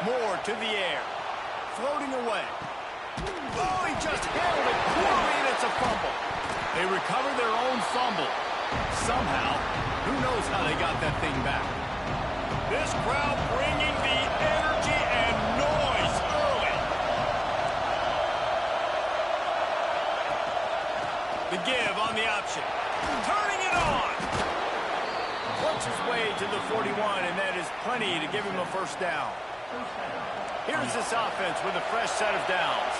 More to the air. Floating away. Oh, he just handled it poorly, and it's a fumble. They recover their own fumble. Somehow, who knows how they got that thing back. This crowd bringing the energy and noise early. The give on the option. Turning it on. Works his way to the 41, and that is plenty to give him a first down. Here's this offense with a fresh set of downs.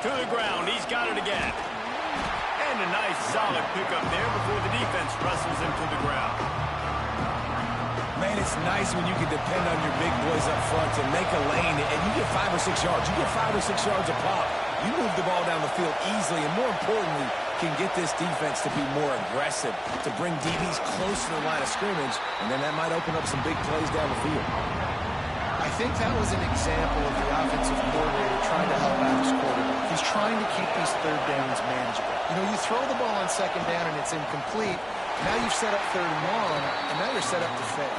To the ground, he's got it again. And a nice solid pickup there before the defense wrestles him to the ground. Man, it's nice when you can depend on your big boys up front to make a lane, and you get 5 or 6 yards. You get 5 or 6 yards a pop. You move the ball down the field easily, and more importantly, can get this defense to be more aggressive, to bring DBs close to the line of scrimmage, and then that might open up some big plays down the field. I think that was an example of the offensive coordinator trying to help out his quarterback. He's trying to keep these third downs manageable. You know, you throw the ball on second down and it's incomplete. Now you've set up third and long, and now you're set up to fail.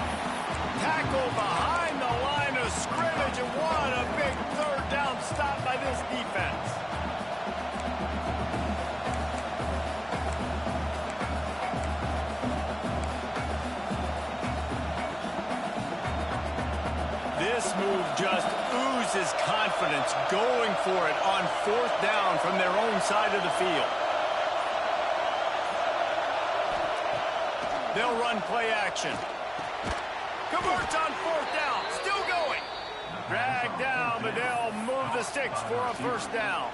Tackle behind the line of scrimmage, and what a big third down stop by this defense. This move just oozes confidence, going for it on fourth down from their own side of the field. They'll run play action. Converts on fourth down, still going. Dragged down, but they'll move the sticks for a first down.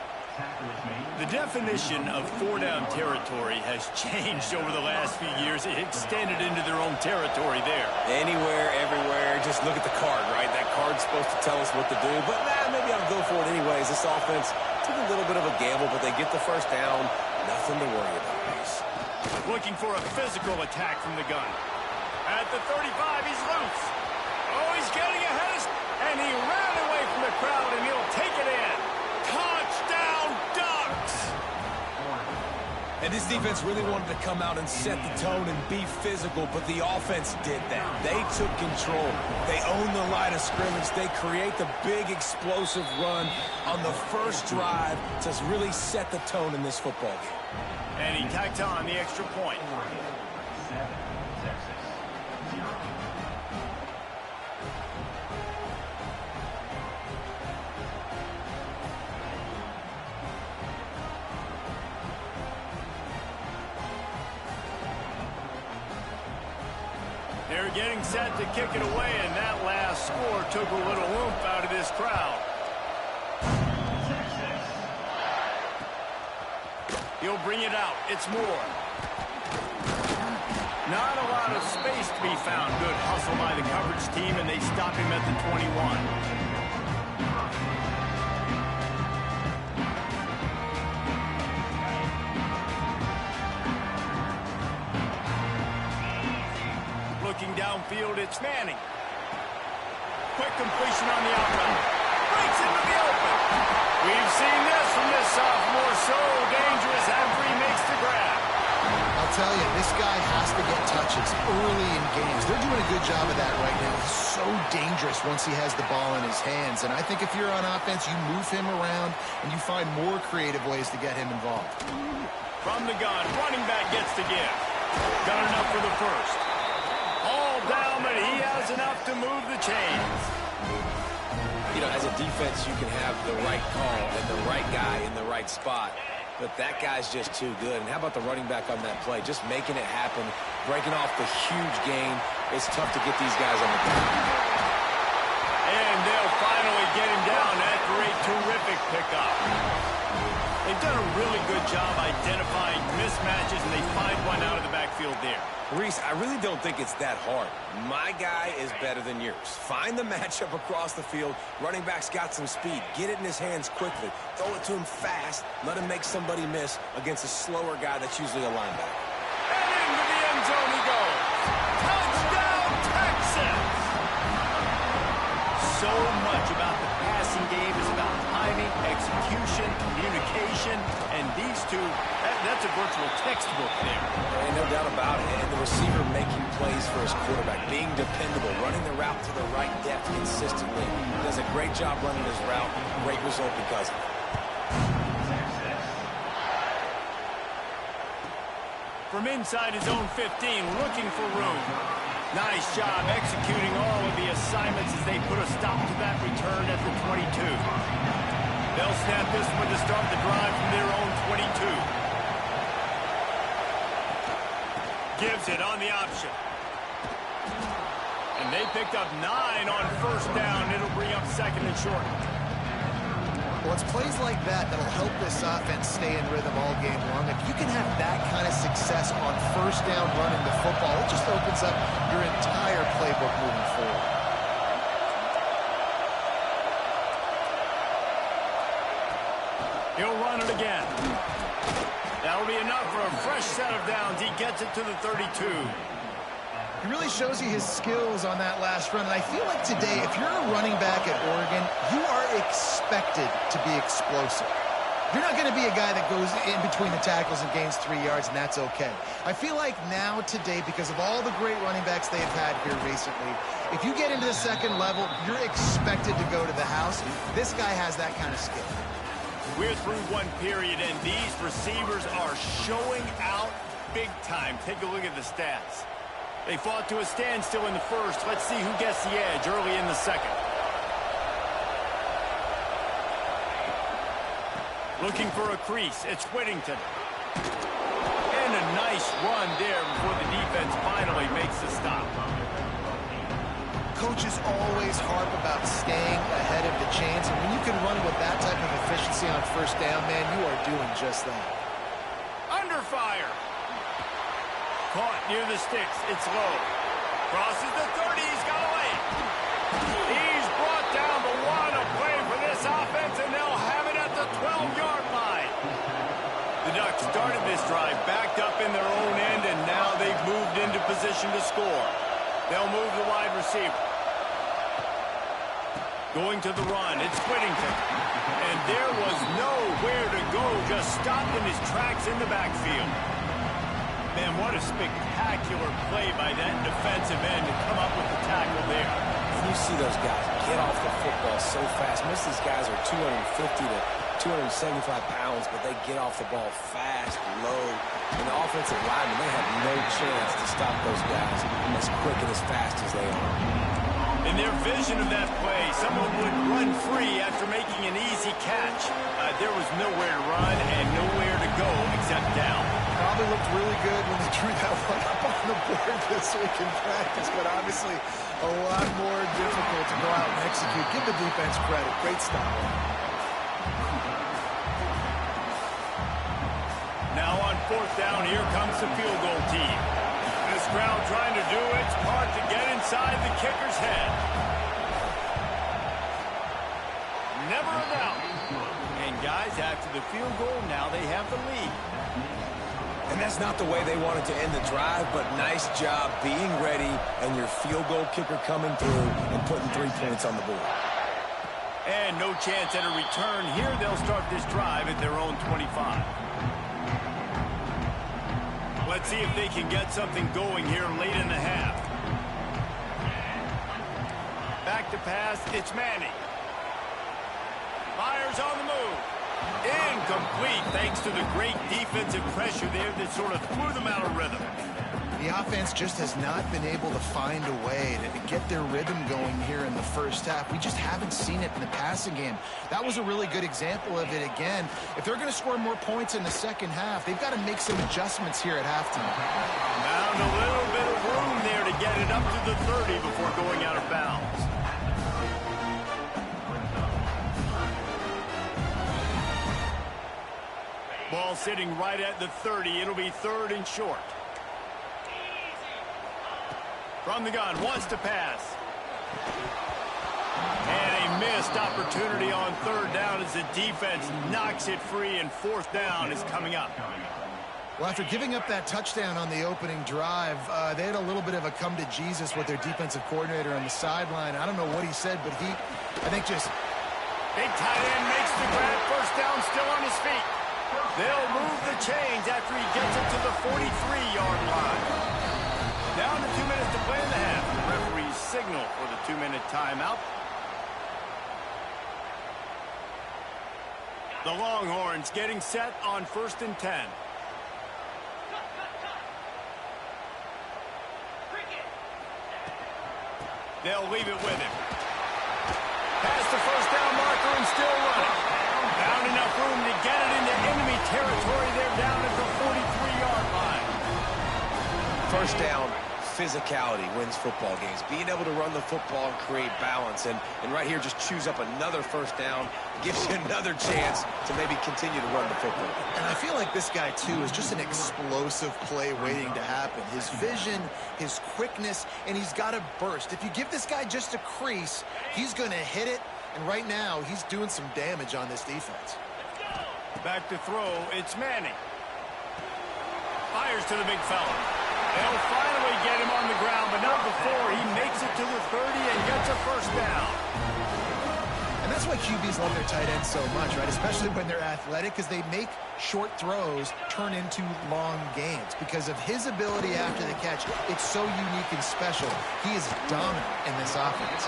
The definition of four-down territory has changed over the last few years. It extended into their own territory there. Anywhere, everywhere, just look at the card, right? That card's supposed to tell us what to do, but maybe I'll go for it anyways. This offense took a little bit of a gamble, but they get the first down. Nothing to worry about, guys. Looking for a physical attack from the gun. At the 35, he's loose. Oh, he's getting ahead of... And he ran away from the crowd, and he'll take it in. Touchdown, Ducks! And this defense really wanted to come out and set the tone and be physical, but the offense did that. They took control. They owned the line of scrimmage. They create the big explosive run on the first drive to really set the tone in this football game. And he tacked on the extra point. They're getting set to kick it away, and that last score took a little oomph out of this crowd. He'll bring it out. It's Moore. Not a lot of space to be found. Good hustle by the coverage team, and they stop him at the 21. Looking downfield, it's Manning. Quick completion on the outside. Breaks into the open. We've seen this from this sophomore. So dangerous after he makes the grab. I'll tell you, this guy has to get touches early in games. They're doing a good job of that right now. He's so dangerous once he has the ball in his hands. And I think if you're on offense, you move him around and you find more creative ways to get him involved. From the gun, running back gets the give. Got enough for the first. All down, but he has enough to move the chains. You know, as a defense, you can have the right call and the right guy in the right spot. But that guy's just too good. And how about the running back on that play? Just making it happen, breaking off the huge gain. It's tough to get these guys on the ground. And they'll finally get him down after a terrific pickup. They've done a really good job identifying mismatches, and they find one out of the backfield there. Reese, I really don't think it's that hard. My guy is better than yours. Find the matchup across the field. Running back's got some speed. Get it in his hands quickly. Throw it to him fast. Let him make somebody miss against a slower guy that's usually a linebacker. And into the end zone he goes. Touchdown, Texas! So much about the passing game is about timing, execution, communication, and these two, that that's a virtual textbook there. Ain't no doubt about it. And the receiver making plays for his quarterback, being dependable, running the route to the right depth consistently. Does a great job running his route. Great result because of it. From inside his own 15, looking for room. Nice job executing all of the assignments as they put a stop to that return at the 22. They'll snap this one to start the drive from their own 22. Gives it on the option. And they picked up 9 on first down. It'll bring up second and short. Well, it's plays like that that'll help this offense stay in rhythm all game long. If you can have that kind of success on first down running the football, it just opens up your entire playbook moving forward. He'll run it again. That'll be enough for a fresh set of downs. He gets it to the 32. He really shows you his skills on that last run. And I feel like today, if you're a running back at Oregon, you are expected to be explosive. You're not going to be a guy that goes in between the tackles and gains 3 yards, and that's okay. I feel like now today, because of all the great running backs they've had here recently, if you get into the second level, you're expected to go to the house. This guy has that kind of skill. We're through one period, and these receivers are showing out big time. Take a look at the stats. They fought to a standstill in the first. Let's see who gets the edge early in the second. Looking for a crease. It's Whittington. And a nice run there before the defense finally makes the stop. Coaches always harp about staying ahead of the chains, and when you can run with that type of efficiency on first down, man, you are doing just that. Under fire. Caught near the sticks. It's low. Crosses the 30. He's got away. He's brought down the one. A play for this offense, and they'll have it at the 12-yard line. The Ducks started this drive backed up in their own end, and now they've moved into position to score. They'll move the wide receiver. Going to the run. It's Whittington. And there was nowhere to go. Just stopped in his tracks in the backfield. Man, what a spectacular play by that defensive end to come up with the tackle there. And you see those guys get off the football so fast. Most of these guys are 250 to 275 pounds, but they get off the ball fast, low. And the offensive linemen, they have no chance to stop those guys as quick and as fast as they are. In their vision of that play, someone would run free after making an easy catch. There was nowhere to run and nowhere to go except down. Probably looked really good when they drew that one up on the board this week in practice, but obviously a lot more difficult to go out and execute. Give the defense credit. Great stop. Now on fourth down, here comes the field goal team. This crowd trying to do its part to get inside the kicker's head. Never a doubt. And guys, after the field goal, now they have the lead. And that's not the way they wanted to end the drive, but nice job being ready and your field goal kicker coming through and putting 3 points on the board. And no chance at a return. Here they'll start this drive at their own 25. Let's see if they can get something going here late in the half. Back to pass, it's Manning. Myers on the move. Incomplete, thanks to the great defensive pressure there that sort of threw them out of rhythm. The offense just has not been able to find a way to get their rhythm going here in the first half. We just haven't seen it in the passing game. That was a really good example of it again. If they're going to score more points in the second half, they've got to make some adjustments here at halftime. Found a little bit of room there to get it up to the 30 before going out of bounds. Ball sitting right at the 30. It'll be third and short. From the gun, wants to pass. And a missed opportunity on third down as the defense knocks it free, and fourth down is coming up. Well, after giving up that touchdown on the opening drive, they had a little bit of a come to Jesus with their defensive coordinator on the sideline. I don't know what he said, but I think just... Big tight end makes the grab. First down, still on his feet. They'll move the chains after he gets it to the 43-yard line. Down to 2 minutes to play in the half. The referee's signal for the 2-minute timeout. The Longhorns getting set on 1st and 10. They'll leave it with him. Past the first down marker and still running. Found enough room to get it into enemy territory. They're down at the 43-yard line. First down, physicality wins football games. Being able to run the football and create balance. And right here, just choose up another first down. Gives you another chance to maybe continue to run the football. And I feel like this guy, too, is just an explosive play waiting to happen. His vision, his quickness, and he's got a burst. If you give this guy just a crease, he's going to hit it. And right now, he's doing some damage on this defense. Back to throw, it's Manning. Fires to the big fella. They'll finally get him on the ground, but not before he makes it to the 30 and gets a first down. And that's why QBs love their tight ends so much, right? Especially when they're athletic, because they make short throws turn into long gains. Because of his ability after the catch, it's so unique and special. He is dominant in this offense.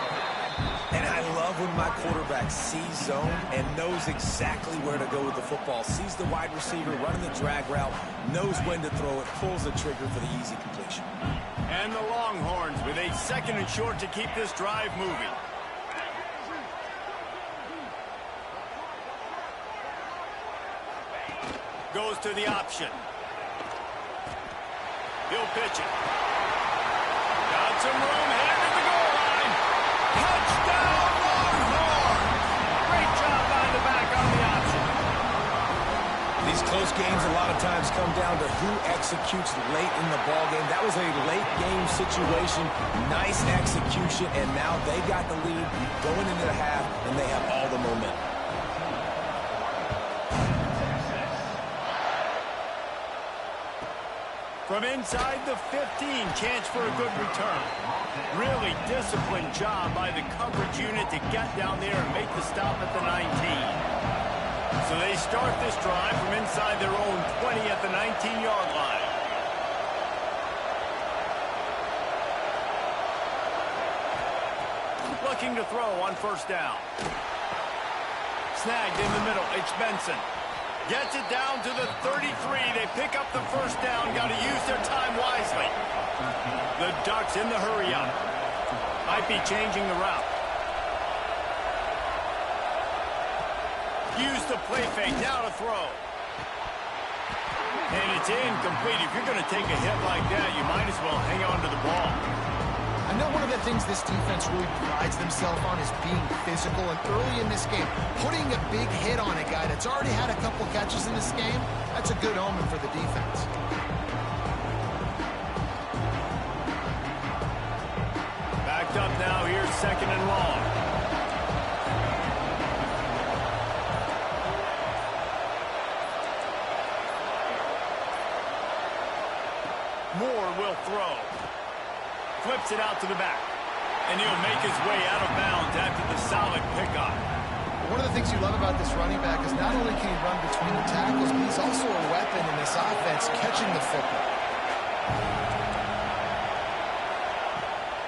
And I love when my quarterback sees zone and knows exactly where to go with the football. Sees the wide receiver running the drag route, knows when to throw it, pulls the trigger for the easy completion. And the Longhorns with a 2nd and short to keep this drive moving. Goes to the option. He'll pitch it. Got some room, headed to the goal line. Touchdown, Longhorns! Great job by the back on the option. These close games a lot of times come down to who executes late in the ball game. That was a late game situation. Nice execution, and now they got the lead going into the half, and they have all the momentum. From inside the 15, chance for a good return. Really disciplined job by the coverage unit to get down there and make the stop at the 19. So they start this drive from inside their own 20 at the 19-yard line. Looking to throw on first down. Snagged in the middle, it's Benson. Gets it down to the 33. They pick up the first down. Got to use their time wisely. The Ducks in the hurry-up. Might be changing the route. Use the play fake. Now to throw. And it's incomplete. If you're going to take a hit like that, you might as well hang on to the ball. I know one of the things this defense really prides themselves on is being physical, and early in this game, putting a big hit on a guy that's already had a couple catches in this game, that's a good omen for the defense. Backed up now, here's 2nd and long. Moore will throw. Flips it out to the back. And he'll make his way out of bounds after the solid pickup. One of the things you love about this running back is not only can he run between the tackles, but he's also a weapon in this offense catching the football.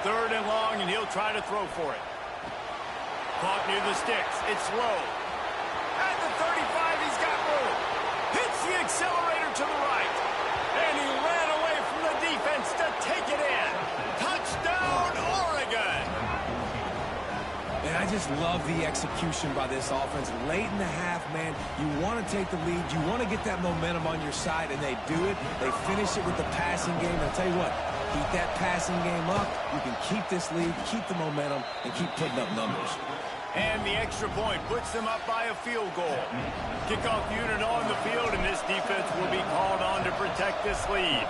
3rd and long, and he'll try to throw for it. Caught near the sticks. It's low. At the 35, he's got room. Hits the accelerator to the right. And he ran away from the defense to take it in. Touchdown, Oregon! And I just love the execution by this offense. Late in the half, man, you want to take the lead. You want to get that momentum on your side, and they do it. They finish it with the passing game. I'll tell you what, keep that passing game up. You can keep this lead, keep the momentum, and keep putting up numbers. And the extra point puts them up by a field goal. Kickoff unit on the field, and this defense will be called on to protect this lead.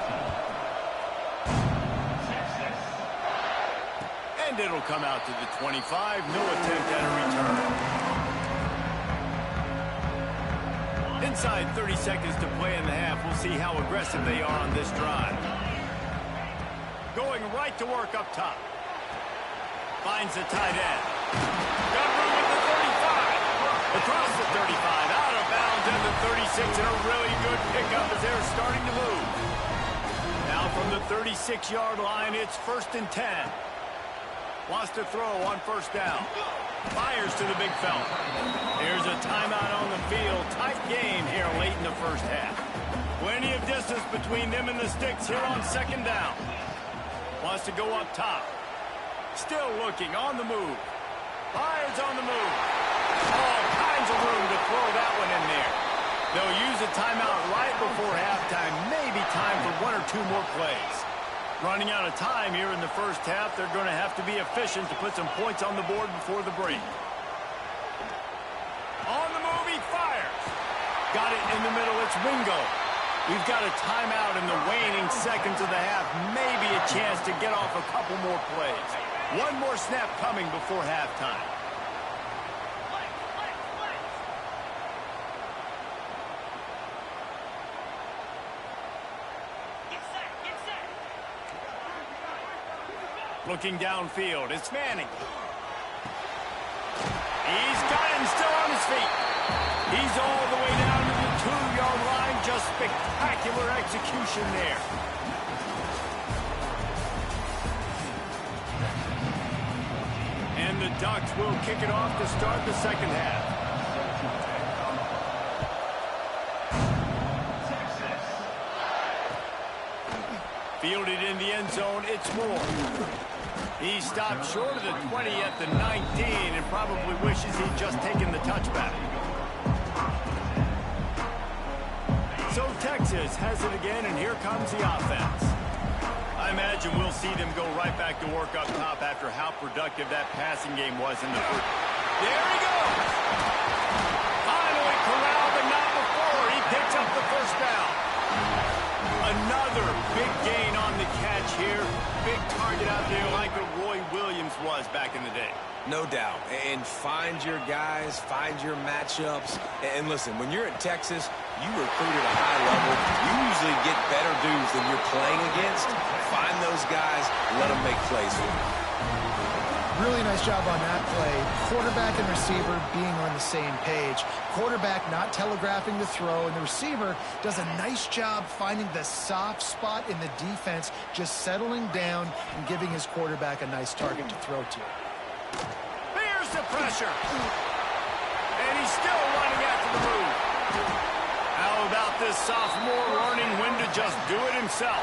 And it'll come out to the 25. No attempt at a return. Inside 30 seconds to play in the half. We'll see how aggressive they are on this drive. Going right to work up top. Finds the tight end. Got room at the 35. Across the 35. Out of bounds at the 6 and a really good pickup as they're starting to move. Now from the 36-yard line, it's 1st and 10. Wants to throw on 1st down. Fires to the big fella. Here's a timeout on the field. Tight game here late in the first half. Plenty of distance between them and the sticks here on 2nd down. Wants to go up top. Still looking on the move. Fires on the move. All kinds of room to throw that one in there. They'll use a timeout right before halftime. Maybe time for 1 or 2 more plays. Running out of time here in the first half, they're going to have to be efficient to put some points on the board before the break. On the move, he fires. Got it in the middle, it's Wingo. We've got a timeout in the waning seconds of the half. Maybe a chance to get off a couple more plays. One more snap coming before halftime. Looking downfield, it's Manning. He's got it and still on his feet. He's all the way down to the 2-yard line. Just spectacular execution there. And the Ducks will kick it off to start the second half. Fielded in the end zone, it's Moore. He stopped short of the 20 at the 19 and probably wishes he'd just taken the touchback. So Texas has it again, and here comes the offense. I imagine we'll see them go right back to work up top after how productive that passing game was in the first. There he goes! Finally corralled, but not before. He picks up the 1st down. Another big gain on the catch here. Big target out there like what Roy Williams was back in the day. No doubt. And find your guys, find your matchups. And listen, when you're at Texas, you recruit at a high level. You usually get better dudes than you're playing against. Find those guys, let them make plays for you. Really nice job on that play. Quarterback and receiver being on the same page. Quarterback not telegraphing the throw, and the receiver does a nice job finding the soft spot in the defense, just settling down and giving his quarterback a nice target to throw to. Here's the pressure. And he's still running after the move. How about this sophomore learning when to just do it himself?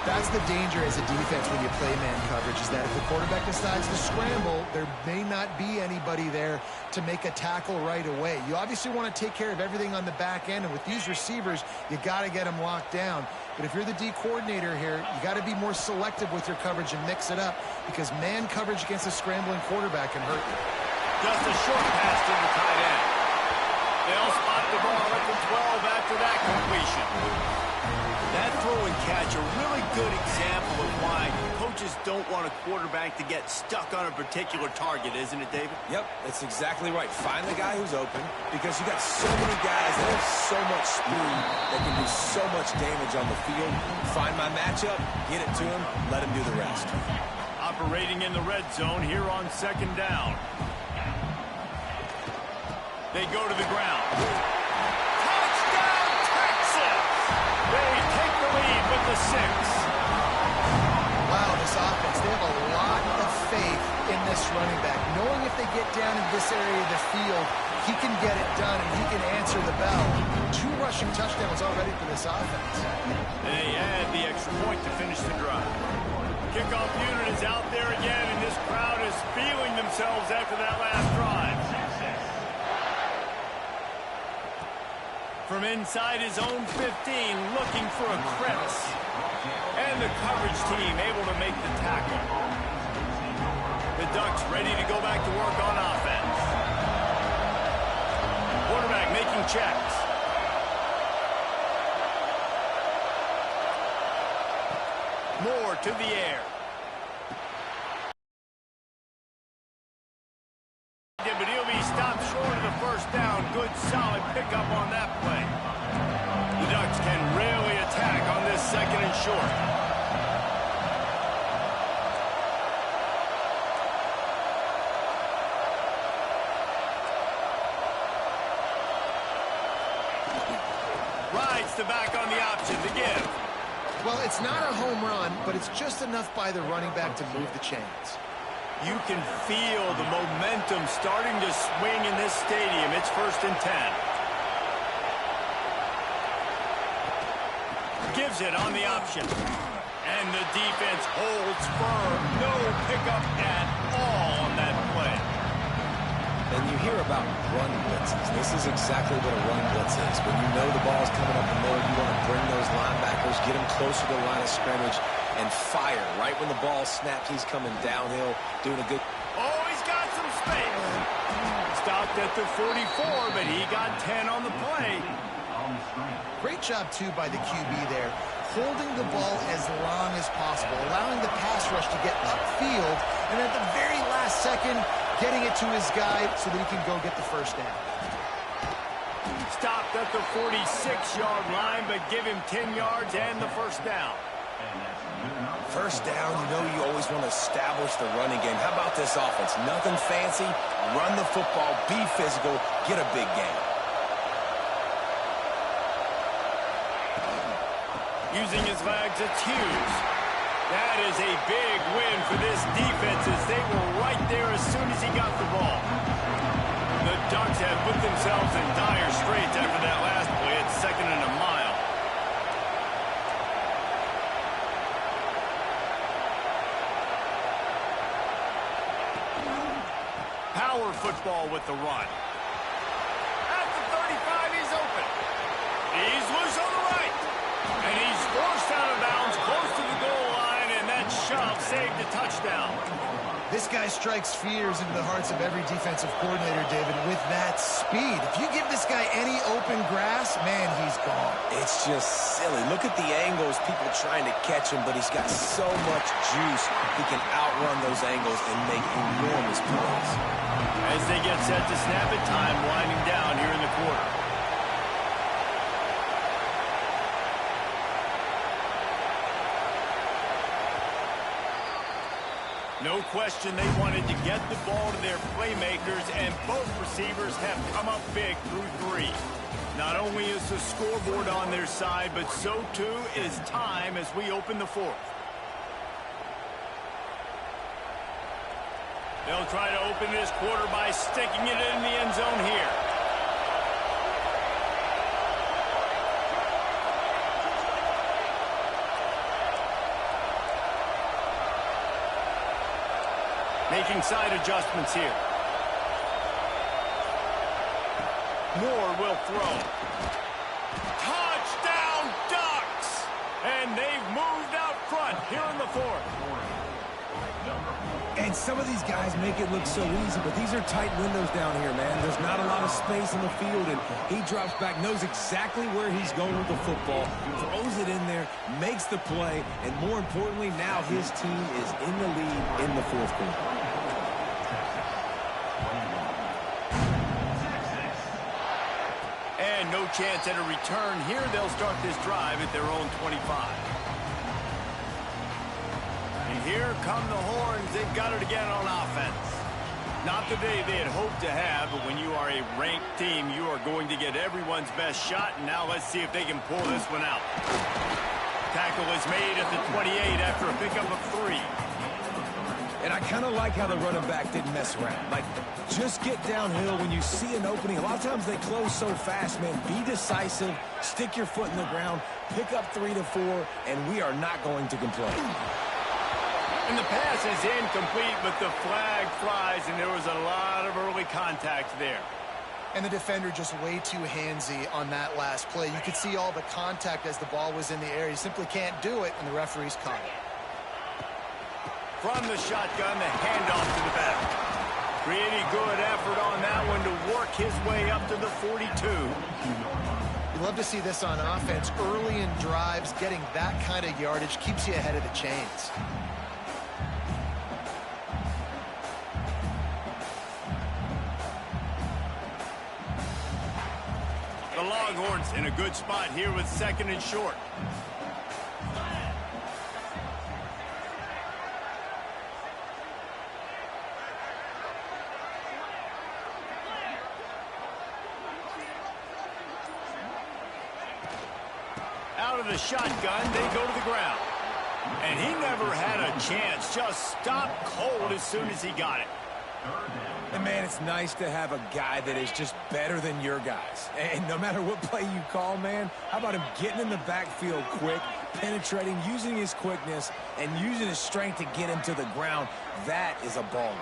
That's the danger as a defense when you play man coverage, is that if the quarterback decides to scramble, there may not be anybody there to make a tackle right away. You obviously want to take care of everything on the back end, and with these receivers, you got to get them locked down. But if you're the D coordinator here, you got to be more selective with your coverage and mix it up, because man coverage against a scrambling quarterback can hurt you. Just a short pass to the tight end. They'll spot the ball at the 12 after that completion. That throw and catch, a really good example of why coaches don't want a quarterback to get stuck on a particular target, isn't it, David? Yep, that's exactly right. Find the guy who's open, because you got so many guys that have so much speed that can do so much damage on the field. Find my matchup, get it to him, let him do the rest. Operating in the red zone here on 2nd down. They go to the ground. Touchdown, Texas! They take the lead with the 6. Wow, this offense, they have a lot of faith in this running back, knowing if they get down in this area of the field, he can get it done and he can answer the bell. 2 rushing touchdowns already for this offense. They add the extra point to finish the drive. Kickoff unit is out there again, and this crowd is feeling themselves after that last drive. From inside his own 15, looking for a crevice. And the coverage team able to make the tackle. The Ducks ready to go back to work on offense. Quarterback making checks. Moore to the air. But he'll be stopped short of the 1st down. Good, solid pickup on that play. The Ducks can really attack on this 2nd and short. Decides to back on the option to give. Well, it's not a home run, but it's just enough by the running back to move the chains. You can feel the momentum starting to swing in this stadium. It's 1st and 10. Gives it on the option. And the defense holds firm. No pickup at all on that play. And you hear about run blitzes. This is exactly what a run blitz is. When you know the ball's coming up the middle, you want to bring those linebackers, get them closer to the line of scrimmage, and fire. Right when the ball snaps, he's coming downhill, doing a good... Oh, he's got some space. Stopped at the 44, but he got 10 on the play. Great job, too, by the QB there, holding the ball as long as possible, allowing the pass rush to get upfield, and at the very last second, getting it to his guy so that he can go get the first down. Stopped at the 46-yard line, but give him 10 yards and the first down. First down, you know you always want to establish the running game. How about this offense? Nothing fancy. Run the football, be physical, get a big gain. Using his legs, it's Hughes. That is a big win for this defense as they were right there as soon as he got the ball. The Ducks have put themselves in dire straits after that last play. It's 2nd and a mile. Power football with the run. At the 35, he's open. He's loose on the right. And he's forced out of bounds close to the goal line, and that shove saved a touchdown. This guy strikes fears into the hearts of every defensive coordinator, David, with that speed. If you give this guy any open grass, man, he's gone. It's just silly. Look at the angles, people trying to catch him, but he's got so much juice. He can outrun those angles and make enormous plays. As they get set to snap it, time winding down here in the quarter. No question they wanted to get the ball to their playmakers, and both receivers have come up big through 3. Not only is the scoreboard on their side, but so too is time as we open the 4th. They'll try to open this quarter by sticking it in the end zone here. Making side adjustments here. Moore will throw. Touchdown, Ducks! And they've moved out front here in the 4th. And some of these guys make it look so easy, but these are tight windows down here, man. There's not a lot of space in the field, and he drops back, knows exactly where he's going with the football, throws it in there, makes the play, and more importantly, now his team is in the lead in the 4th quarter. And no chance at a return here. They'll start this drive at their own 25. And here come the horns. They've got it again on offense. Not the day they had hoped to have, but when you are a ranked team, you are going to get everyone's best shot. And now let's see if they can pull this one out. Tackle is made at the 28 after a pickup of 3. And I kind of like how the running back didn't mess around. Like, just get downhill when you see an opening. A lot of times they close so fast, man. Be decisive, stick your foot in the ground, pick up 3 to 4, and we are not going to complain. And the pass is incomplete, but the flag flies, and there was a lot of early contact there. And the defender just way too handsy on that last play. You could see all the contact as the ball was in the air. You simply can't do it, and the referee's caught it. From the shotgun, the handoff to the back. Pretty good effort on that one to work his way up to the 42. You love to see this on offense. Early in drives, getting that kind of yardage keeps you ahead of the chains. The Longhorns in a good spot here with 2nd and short. of the shotgun, they go to the ground. And he never had a chance. Just stopped cold as soon as he got it. And, man, it's nice to have a guy that is just better than your guys. And no matter what play you call, man, how about him getting in the backfield quick, penetrating, using his quickness, and using his strength to get him to the ground? That is a baller.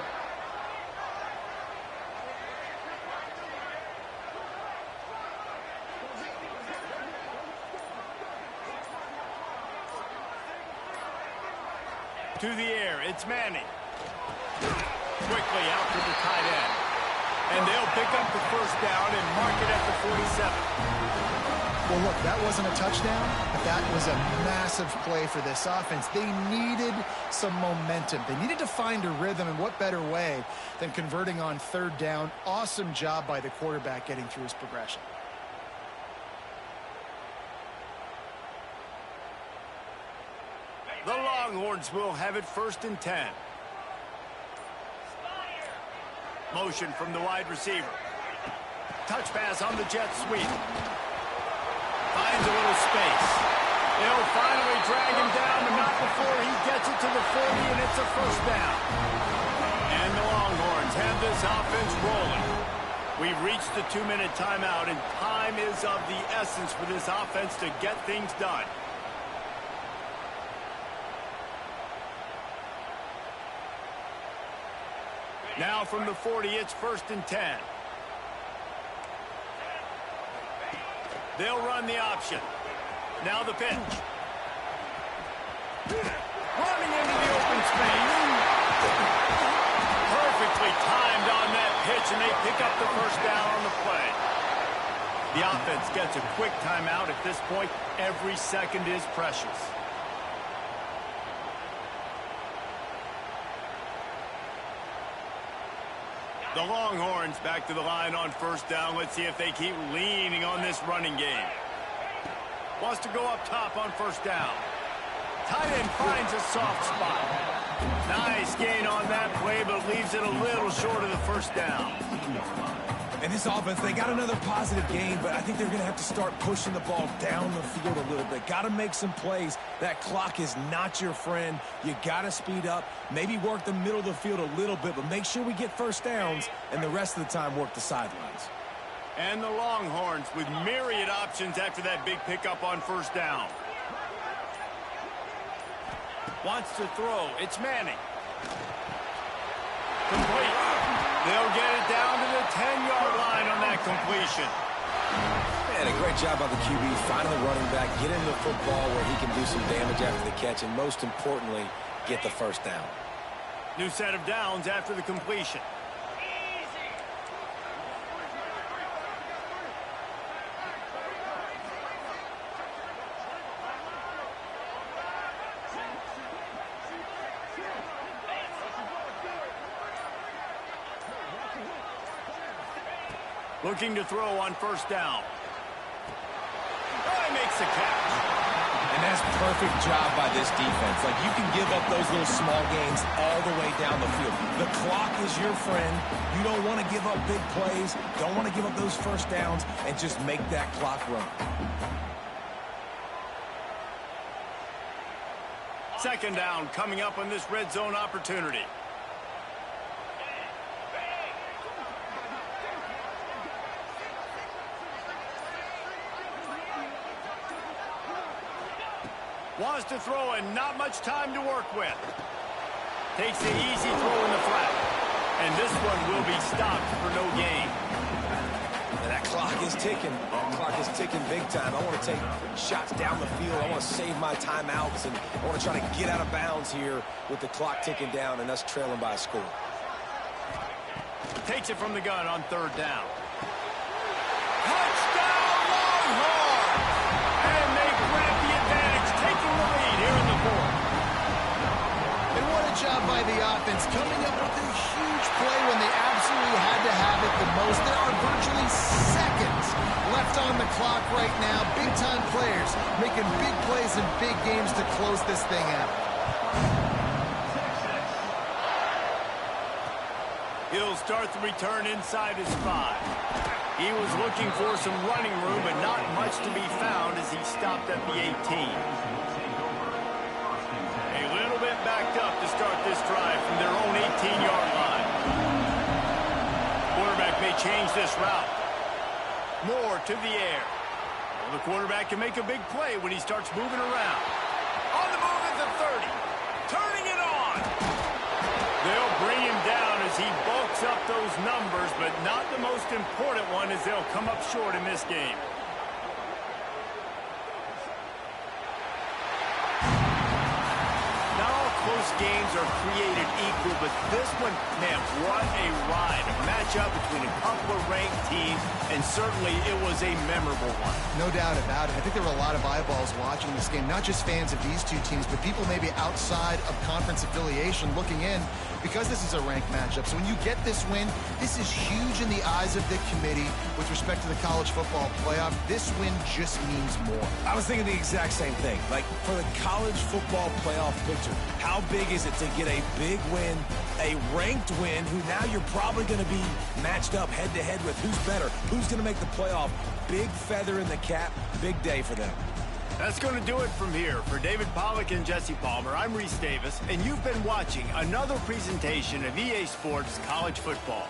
To the air, it's Manning. Quickly out to the tight end. And they'll pick up the first down and mark it at the 47. Well, look, that wasn't a touchdown, but that was a massive play for this offense. They needed some momentum. They needed to find a rhythm, and what better way than converting on third down. Awesome job by the quarterback getting through his progression. The Longhorns will have it 1st and 10. Motion from the wide receiver. Touch pass on the jet sweep. Finds a little space. They'll finally drag him down, but not before he gets it to the 40, and it's a first down. And the Longhorns have this offense rolling. We've reached the 2-minute timeout, and time is of the essence for this offense to get things done. Now from the 40, it's 1st and 10. They'll run the option. Now the pitch. Running into the open space. Perfectly timed on that pitch, and they pick up the first down on the play. The offense gets a quick timeout. At this point, every second is precious. The Longhorns back to the line on first down. Let's see if they keep leaning on this running game. Wants to go up top on first down. Tight end finds a soft spot. Nice gain on that play, but leaves it a little short of the first down. And this offense, they got another positive gain, but I think they're going to have to start pushing the ball down the field a little bit. Got to make some plays. That clock is not your friend. You got to speed up, maybe work the middle of the field a little bit, but make sure we get first downs, and the rest of the time work the sidelines. And the Longhorns with myriad options after that big pickup on first down. Wants to throw. It's Manning. Complete. They'll get it down to the 10-yard line on that completion. Man, a great job by the QB finding the running back, get him the football where he can do some damage after the catch, and most importantly, get the first down. New set of downs after the completion. Looking to throw on first down. Oh, he makes the catch. And that's a perfect job by this defense. Like, you can give up those little small gains all the way down the field. The clock is your friend. You don't want to give up big plays. Don't want to give up those first downs, and just make that clock run. Second down coming up on this red zone opportunity. Wants to throw and not much time to work with. Takes the easy throw in the flat. And this one will be stopped for no gain. And that clock is ticking. That clock is ticking big time. I want to take shots down the field. I want to save my timeouts, and I want to try to get out of bounds here with the clock ticking down and us trailing by a score. Takes it from the gun on third down. Touchdown, Longhorns! And they grab the advantage, taking the lead here in the fourth. And what a job by the offense, coming up with a huge play when they absolutely had to have it the most. There are virtually seconds left on the clock right now. Big-time players making big plays in big games to close this thing out. He'll start the return inside his 5. He was looking for some running room, but not much to be found as he stopped at the 18. A little bit backed up to start this drive from their own 18-yard line. Quarterback may change this route. More to the air. Well, the quarterback can make a big play when he starts moving around. On the move at the 30. Turning it on. They'll bring him down as he bulks up those numbers, but not the most important one as they'll come up short in this game. Not all close games are created equal, but this one, man, what a ride. A matchup between a couple of ranked teams, and certainly it was a memorable one. No doubt about it. I think there were a lot of eyeballs watching this game, not just fans of these two teams, but people maybe outside of conference affiliation looking in because this is a ranked matchup. So when you get this win, this is huge in the eyes of the committee with respect to the college football playoff. This win just means more. I was thinking the exact same thing. Like, for the college football playoff picture, how big is it to get a big win, a ranked win, who now you're probably going to be matched up head-to-head with who's better, who's going to make the playoff. Big feather in the cap, big day for them. That's going to do it from here. For David Pollack and Jesse Palmer, I'm Reese Davis, and you've been watching another presentation of EA Sports College Football.